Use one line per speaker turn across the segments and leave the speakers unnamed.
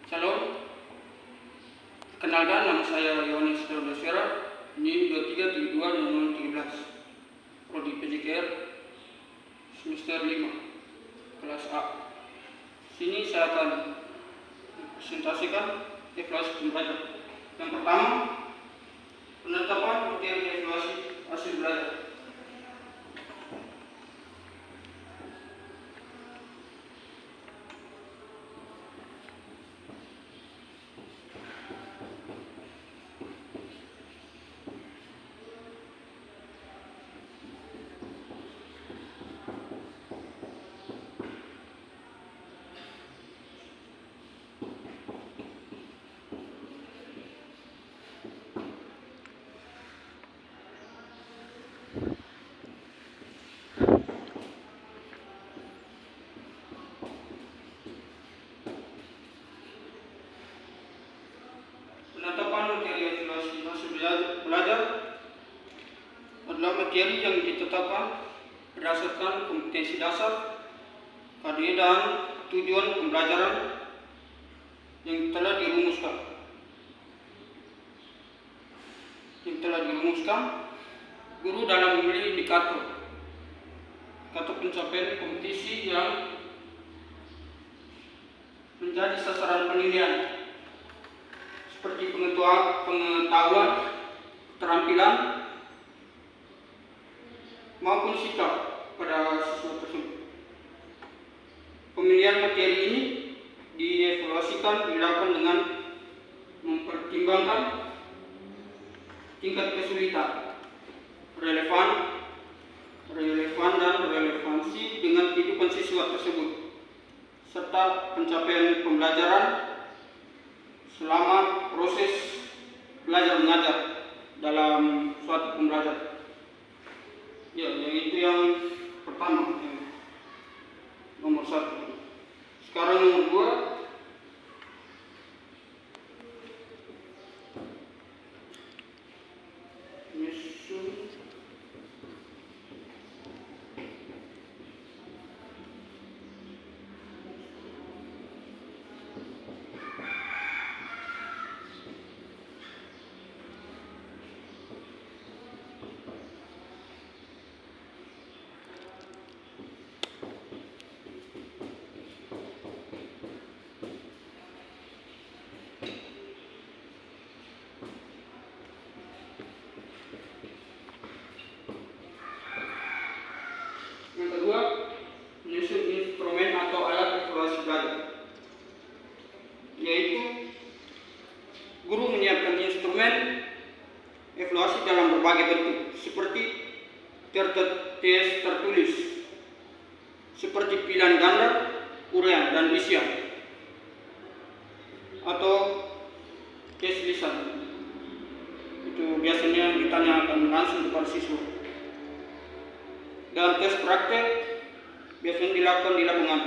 Shalom, kenalkan nama saya Yohanes Dodosera, NIM 23720013, Prodi PJKR, semester 5, kelas A. Sini saya akan presentasikan evaluasi pembelajaran. Yang pertama, penetapan materi evaluasi hasil belajar. Penetapan materi evaluasi hasil belajar adalah materi yang ditetapkan berdasarkan kompetensi dasar, KD dan tujuan pembelajaran yang telah dirumuskan. Guru dalam memilih indikator pencapaian kompetisi yang menjadi sasaran penilaian seperti pengetahuan, keterampilan, maupun sikap pada siswa tersebut. Pemilihan materi ini dievaluasikan dilakukan dengan mempertimbangkan tingkat kesulitan, relevan dan relevansi dengan kehidupan siswa tersebut, serta pencapaian pembelajaran selama proses belajar mengajar dalam suatu pembelajaran. Ya, yang itu yang pertama, nomor 1. Sekarang nomor 2. Yang kedua, menyusun instrumen atau alat evaluasi belajar, yaitu guru menyiapkan instrumen evaluasi dalam berbagai bentuk seperti tes tertulis, seperti pilihan ganda, uraian dan isian, atau tes lisan. Itu biasanya ditanyakan langsung kepada siswa. Dan tes praktek biasanya dilakukan di lapangan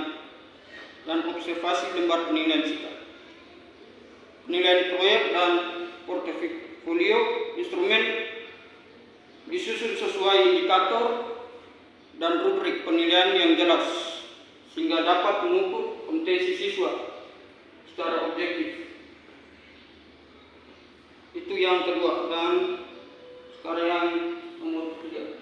dan observasi lembar penilaian sikap. Penilaian proyek dan portofolio instrumen disusun sesuai indikator dan rubrik penilaian yang jelas sehingga dapat mengukur kompetensi siswa secara objektif. Itu yang kedua. Dan sekarang yang nomor 3.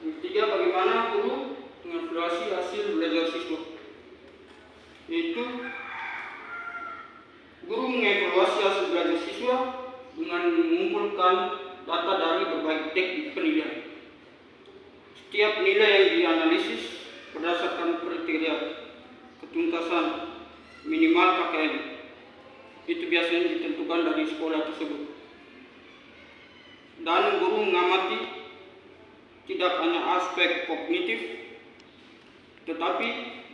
Yang ketiga, bagaimana guru mengevaluasi hasil belajar siswa, yaitu guru mengevaluasi hasil belajar siswa dengan mengumpulkan data dari berbagai teknik penilaian. Setiap nilai yang dianalisis berdasarkan kriteria ketuntasan minimal KKM itu biasanya ditentukan dari sekolah tersebut. Dan guru mengamati tidak hanya aspek kognitif, tetapi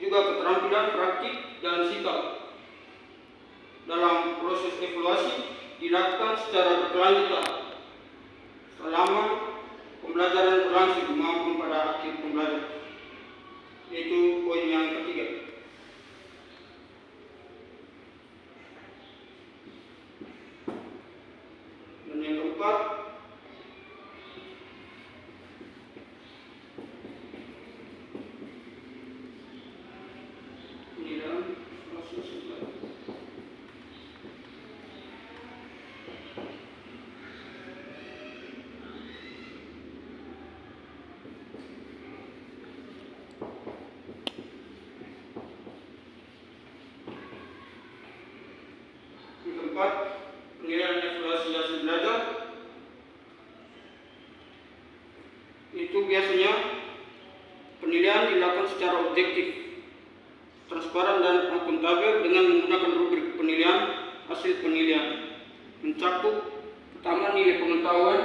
juga keterampilan praktik dan sikap. Dalam proses evaluasi dilakukan secara berkelanjutan selama pembelajaran berlangsung maupun pada akhir pembelajaran. Yaitu poin yang ketiga. Dan yang keempat, penilaian proses belajar. Yang keempat, penilaian evaluasi hasil belajar. Itu biasanya penilaian dilakukan secara objektif, transparan dan akuntabel dengan menggunakan rubrik penilaian. Hasil penilaian mencakup pertama nilai pengetahuan,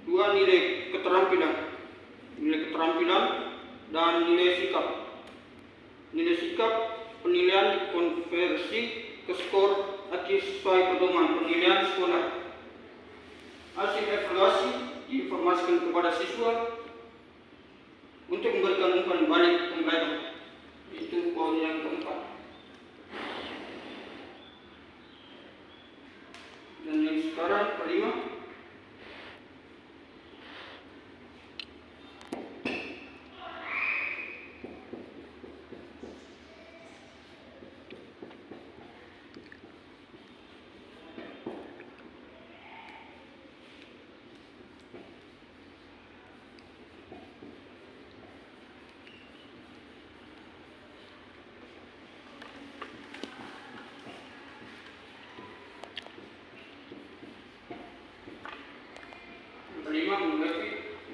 dua nilai keterampilan dan nilai sikap. Nilai sikap penilaian dikonversi ke skor akhir sesuai pedoman penilaian sekolah. Hasil evaluasi diinformasikan kepada siswa untuk memberikan umpan balik pembelajaran. Itu poin yang keempat. Dan yang sekarang kelima,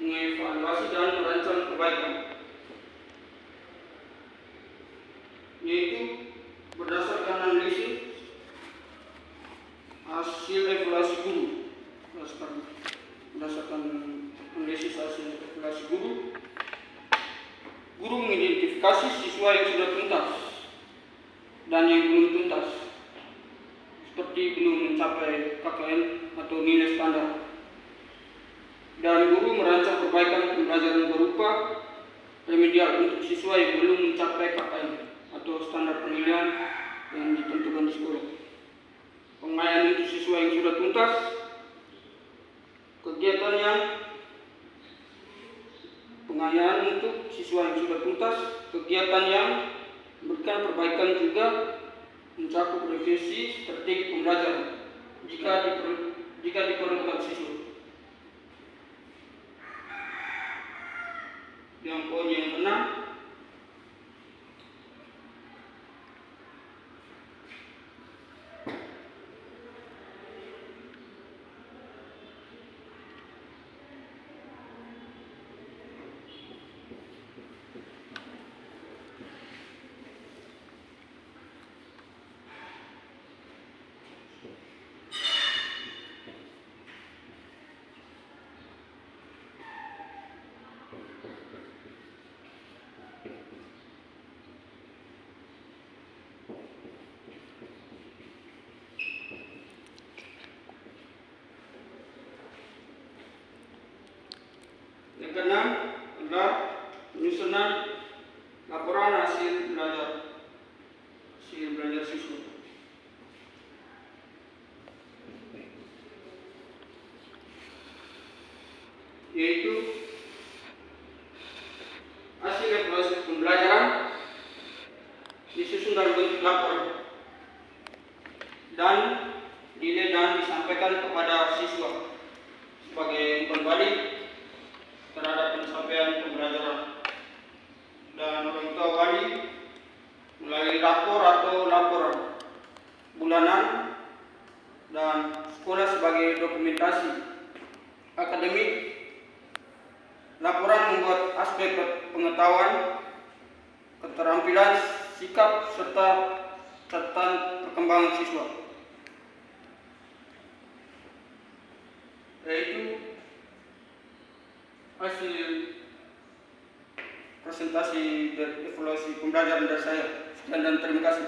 mengevaluasi dan merancang perbaikan, yaitu berdasarkan analisis hasil evaluasi guru. Berdasarkan analisis hasil evaluasi guru mengidentifikasi siswa yang sudah tuntas dan yang belum tuntas, seperti belum mencapai KKM atau nilai standar. Dan guru merancang perbaikan pembelajaran berupa remedial untuk siswa yang belum mencapai KKM atau standar penilaian yang ditentukan di sekolah. Pengayaan untuk siswa yang sudah tuntas, pengayaan untuk siswa yang sudah tuntas, kegiatan yang memberikan perbaikan juga mencakup revisi strategi pembelajaran jika diperlukan siswa. Yang poin yang keenam, yang keenam adalah penyusunan laporan hasil belajar siswa. Yaitu hasil evaluasi pembelajaran disusun dalam bentuk laporan dan dinilai dan disampaikan kepada siswa sebagai umpan balik terhadap pencapaian pembelajaran. Dan orang tua wali melalui rapor atau laporan bulanan dan sekolah sebagai dokumentasi akademik. Laporan membuat aspek pengetahuan, keterampilan, sikap serta catatan perkembangan siswa. Yaitu hasil presentasi dan evaluasi pembelajaran dari saya. Sekian dan terima kasih.